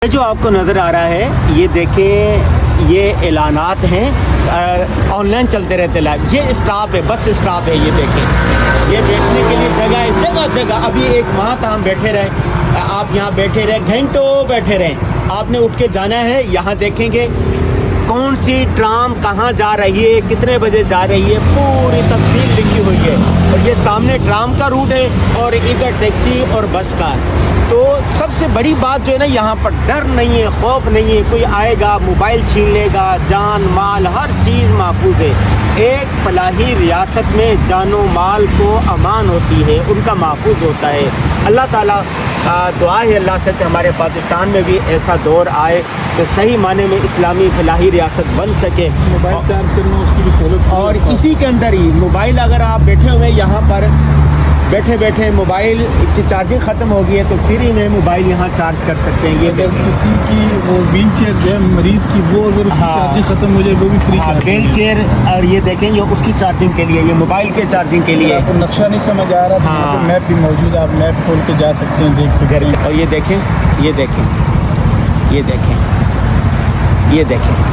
جو آپ کو نظر آ رہا ہے یہ دیکھیں، یہ اعلانات ہیں، آن لائن چلتے رہتے لائیو. یہ اسٹاپ ہے، بس اسٹاپ ہے. یہ دیکھیں، یہ بیٹھنے کے لیے جگہ ہے، جگہ جگہ. ابھی ایک وہاں تھا، ہم بیٹھے رہے، آپ یہاں بیٹھے رہے، گھنٹوں بیٹھے رہے. آپ نے اٹھ کے جانا ہے. یہاں دیکھیں گے کون سی ٹرام کہاں جا رہی ہے، کتنے بجے جا رہی ہے، پوری تفصیل لکھی ہوئی ہے. اور یہ سامنے ٹرام کا روٹ ہے اور ادھر ٹیکسی اور بس کا. تو سب سے بڑی بات جو ہے نا، یہاں پر ڈر نہیں ہے، خوف نہیں ہے. کوئی آئے گا موبائل چھین لے گا، جان مال ہر چیز محفوظ ہے. ایک فلاحی ریاست میں جان و مال کو امان ہوتی ہے، ان کا محفوظ ہوتا ہے. اللہ تعالیٰ دعا ہے اللہ سے کہ ہمارے پاکستان میں بھی ایسا دور آئے کہ صحیح معنی میں اسلامی فلاحی ریاست بن سکے. موبائل چارج کرنا اس کی بھی سہولت، اور اسی کے اندر ہی موبائل، اگر آپ بیٹھے ہوئے یہاں پر بیٹھے بیٹھے موبائل کی چارجنگ ختم ہوگی ہے تو فری میں موبائل یہاں چارج کر سکتے ہیں. یہ اگر کسی کی وہ ویل چیئر جو ہے مریض کی، وہ اگر اس کی چارجنگ ختم ہو جائے وہ بھی فری چارج. ویل چیئر، اور یہ دیکھیں یہ اس کی چارجنگ کے لیے، یہ موبائل کے چارجنگ کے لیے. آپ کو نقشہ نہیں سمجھ آ رہا تو یہاں پہ میپ بھی موجود ہے، آپ میپ کھول کے جا سکتے ہیں، دیکھ سکتے ہیں. اور یہ دیکھیں، یہ دیکھیں، یہ دیکھیں، یہ دیکھیں.